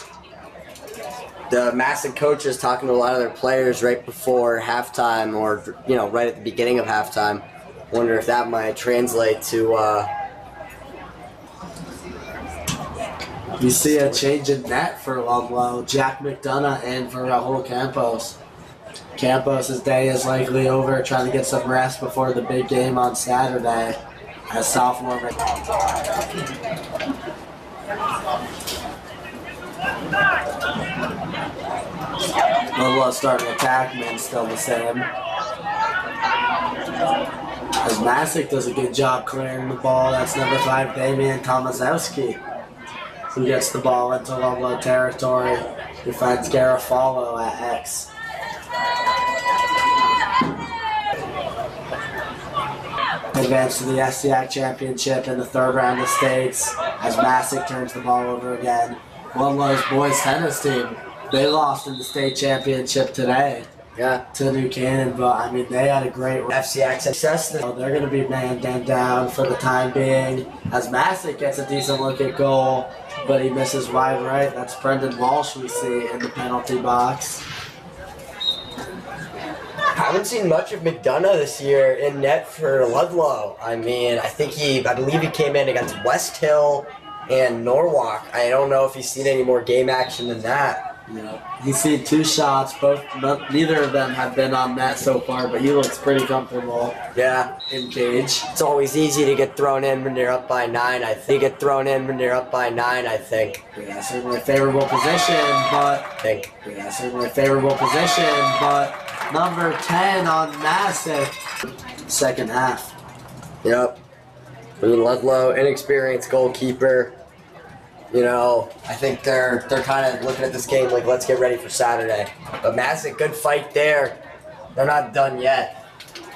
Speaker 1: Masuk coaches talking to a lot of their players right before halftime or, right at the beginning of halftime. Wonder if that might translate to...
Speaker 2: You see a change in net for Ludlowe. Jack McDonough and for Raul Campos. Campos' day is likely over, trying to get some rest before the big game on Saturday as sophomore. Ludlowe starting to attack, man, still the same. As Masuk does a good job clearing the ball. That's number 5, Damian Tomaszewski, who gets the ball into Ludlowe territory. He finds Garofalo at X. Advance to the SCAC championship in the 3rd round of states as Masuk turns the ball over again. Ludlowe's boys tennis team, they lost in the state championship today.
Speaker 1: Yeah.
Speaker 2: To New Canaan, but I mean they had a great
Speaker 1: FCX success.
Speaker 2: They're going to be man down for the time being as Masuk gets a decent look at goal, but he misses wide right. That's Brendan Walsh we see in the penalty box.
Speaker 1: I haven't seen much of McDonough this year in net for Ludlowe. I mean, I believe he came in against West Hill and Norwalk. I don't know if he's seen any more game action than that.
Speaker 2: Yeah, he's seen 2 shots. Neither of them have been on net so far, but he looks pretty comfortable.
Speaker 1: Yeah,
Speaker 2: in cage.
Speaker 1: It's always easy to get thrown in when you're up by 9. I think. Yeah,
Speaker 2: certainly favorable position, but number 10 on Masuk. Second half.
Speaker 1: Yep. I mean, Ludlowe, inexperienced goalkeeper. I think they're kind of looking at this game like, let's get ready for Saturday. But Masuk, good fight there. They're not done yet.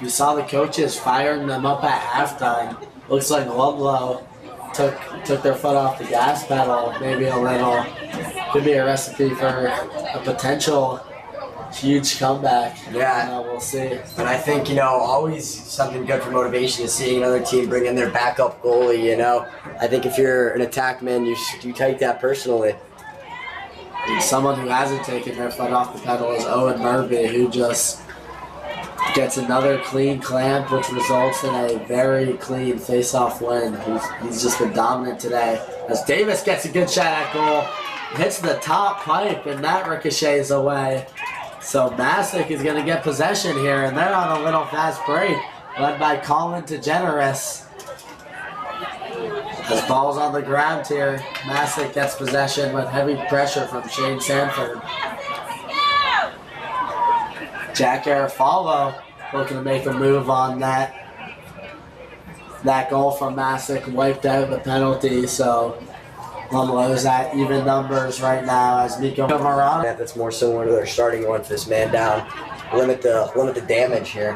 Speaker 2: You saw the coaches firing them up at halftime. Looks like Ludlowe took their foot off the gas pedal, maybe a little. Could be a recipe for a potential huge comeback.
Speaker 1: Yeah.
Speaker 2: We'll see.
Speaker 1: But I think, always something good for motivation is seeing another team bring in their backup goalie, I think if you're an attackman, you take that personally.
Speaker 2: And someone who hasn't taken their foot off the pedal is Owen Murby, who just gets another clean clamp, which results in a very clean face-off win. He's just been dominant today. As Davis gets a good shot at goal, hits the top pipe, and that ricochets away. So Masuk is going to get possession here, and they're on a little fast break, led by Colin DeGeneres. As ball's on the ground here, Masuk gets possession with heavy pressure from Shane Sanford. Jack Garofalo looking to make a move on that. That goal from Masuk wiped out the penalty, so Ludlowe's at even numbers right now as Miko Marano.
Speaker 1: That's more similar to their starting one for this man down. Limit the damage here.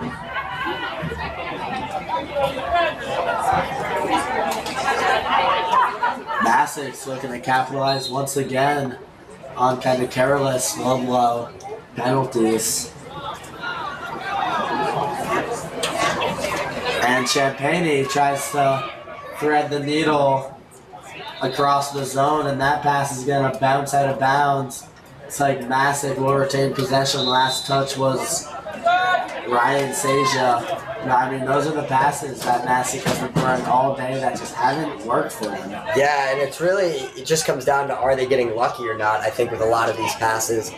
Speaker 2: Masuk's looking to capitalize once again on kind of careless Ludlowe penalties. And Champagne tries to thread the needle across the zone, and that pass is going to bounce out of bounds. It's like Masuk will retain possession. Last touch was Ryan Seja. I mean, those are the passes that Masuk has been throwing all day that just haven't worked for them.
Speaker 1: Yeah, and it just comes down to, are they getting lucky or not, I think, with a lot of these passes.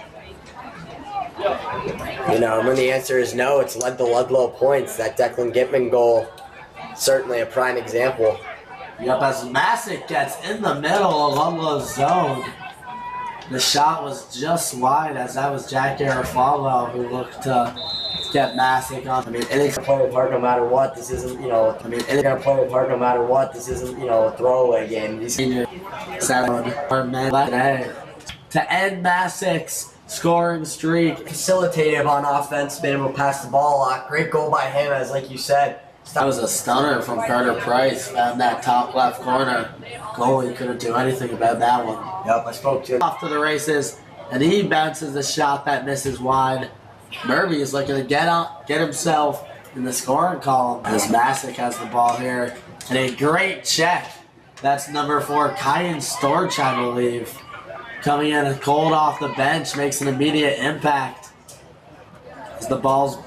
Speaker 1: When the answer is no, it's led to Ludlowe points. That Declan Gitman goal, certainly a prime example.
Speaker 2: Yep, as Masuk gets in the middle of Ludlowe's zone, the shot was just wide, as that was Jack Garofalo who looked to get Masuk on. I mean, anything's gonna play with heart no matter what. This isn't, anything's gonna play with heart no matter what. This isn't, a throwaway game. These seven men today to end Masuk's scoring streak.
Speaker 1: Facilitative on offense, been able to pass the ball a lot. Great goal by him, as like you said,
Speaker 2: That was a stunner from Carter Price. Found that top left corner. Goalie couldn't do anything about that one.
Speaker 1: Yep, I spoke to him.
Speaker 2: Off to the races, and he bounces the shot that misses wide. Murphy is looking to get himself in the scoring column as Masuk has the ball here. And a great check. That's number 4, Kyan Storch, I believe. Coming in cold off the bench, makes an immediate impact. As the ball's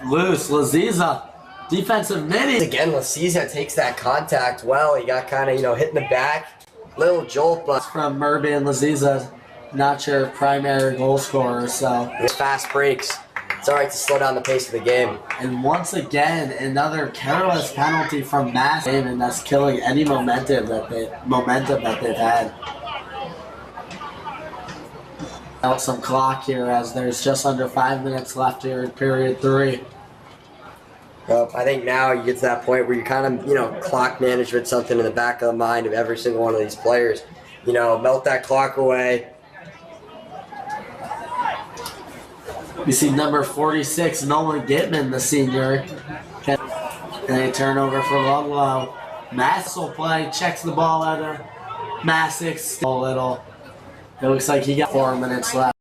Speaker 2: loose, Laziza, defensive midi.
Speaker 1: Again, Laziza takes that contact well. He got kind of, hit in the back. Little jolt, but
Speaker 2: From Murphy and Laziza, not your primary goal scorer, so.
Speaker 1: it's fast breaks. It's all right to slow down the pace of the game.
Speaker 2: And once again, another careless penalty from Masuk, and that's killing any momentum that they've had. Out some clock here as there's just under 5 minutes left here in period 3.
Speaker 1: Well, I think now you get to that point where you kind of, clock management, something in the back of the mind of every single one of these players. Melt that clock away.
Speaker 2: We see number 46, Nolan Gitman, the senior. And a turnover for Ludlowe. Masuk will play, checks the ball out of Masuk. Still a little. It looks like he got 4 minutes left.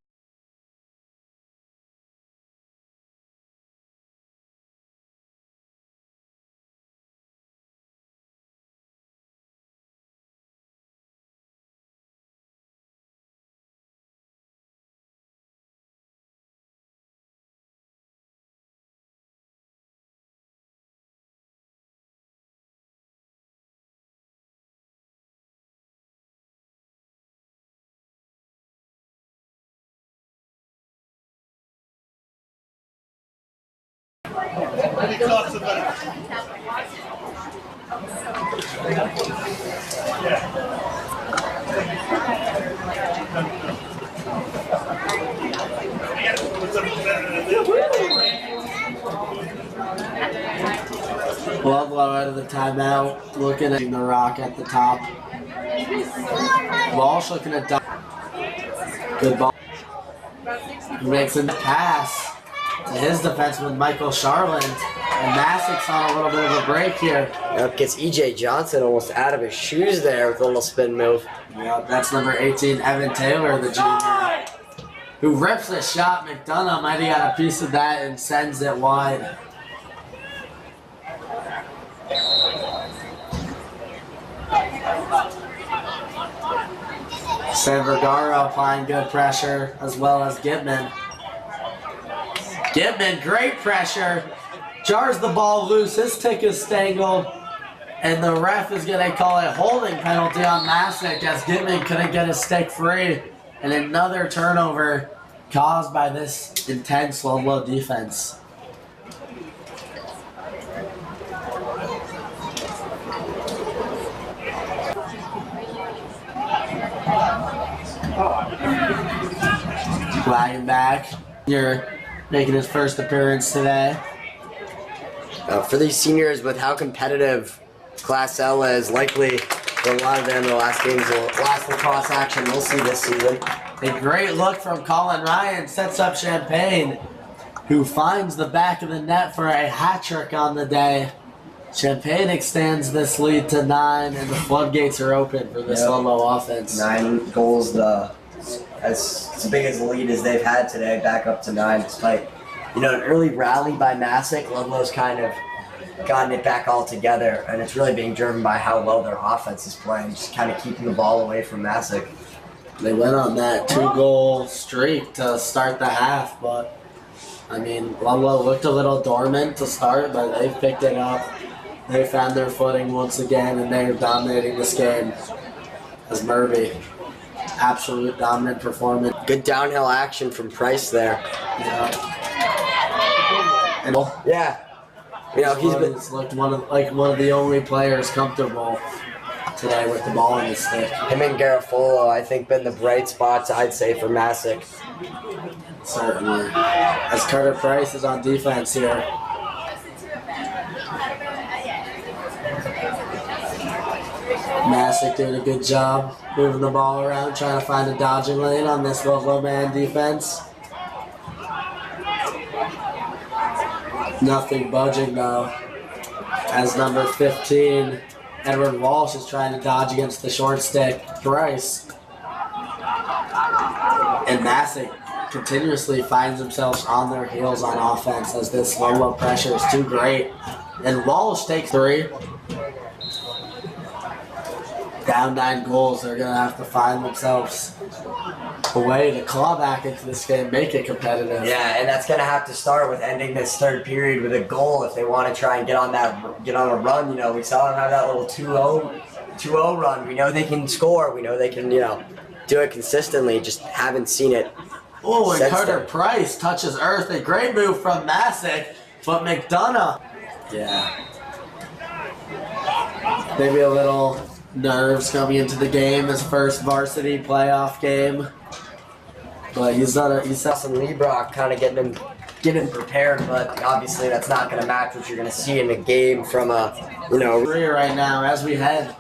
Speaker 2: Ludlowe out of the timeout, looking at the rock at the top. Walsh looking at Doc. Good ball. He makes a pass to his defenseman, Michael Charland. And Masuk's on a little bit of a break here.
Speaker 1: Yep, gets E.J. Johnson almost out of his shoes there with a little spin move.
Speaker 2: Yeah, that's number 18, Evan Taylor, the junior, who rips a shot. McDonough might have got a piece of that and sends it wide. San Vergara applying good pressure, as well as Gitman. Gitman, great pressure. Jars the ball loose. His tick is stangled. And the ref is going to call a holding penalty on Masuk as Gitman couldn't get his stick free. And another turnover caused by this intense Ludlowe defense. Flying back. You're making his first appearance today.
Speaker 1: For these seniors, with how competitive Class L is, likely for a lot of them, the last games, the last lacrosse action we'll see this season.
Speaker 2: A great look from Colin Ryan sets up Champagne, who finds the back of the net for a hat trick on the day. Champagne extends this lead to 9, and the floodgates are open for this Ludlowe offense.
Speaker 1: 9 goals, as big as the lead as they've had today, back up to 9, despite an early rally by Masuk. Ludlow's kind of gotten it back all together, and it's really being driven by how well their offense is playing, just kind of keeping the ball away from Masuk.
Speaker 2: They went on that 2-goal streak to start the half, but I mean, Ludlowe looked a little dormant to start, but they've picked it up. They found their footing once again, and they're dominating this game. As Murphy, absolute dominant performance.
Speaker 1: Good downhill action from Price there.
Speaker 2: And
Speaker 1: he's been
Speaker 2: looked one of the only players comfortable today with the ball in his stick.
Speaker 1: him and Garofalo, I think, been the bright spots, I'd say, for Masuk.
Speaker 2: Certainly. As Carter Price is on defense here. Masuk doing a good job moving the ball around, trying to find a dodging lane on this Ludlowe man defense. Nothing budging though. as number 15, Edward Walsh is trying to dodge against the short stick, Bryce. And Masuk continuously finds themselves on their heels on offense as this Ludlowe pressure is too great. And Walsh takes 3. Down 9 goals, they're going to have to find themselves a way to claw back into this game, make it competitive.
Speaker 1: Yeah, and that's gonna have to start with ending this third period with a goal if they want to try and get on a run. You know, we saw them have that little 2-0 run. We know they can score. We know they can, do it consistently. Just haven't seen it.
Speaker 2: Oh, and
Speaker 1: since
Speaker 2: Carter
Speaker 1: then.
Speaker 2: Price touches earth. A great move from Masuk, but McDonough. Yeah. Maybe a little nerves coming into the game, his first varsity playoff game. But he's
Speaker 1: Some Lebrock kind of getting him prepared, but obviously that's not going to match what you're going to see in a game from a,
Speaker 2: career right now as we head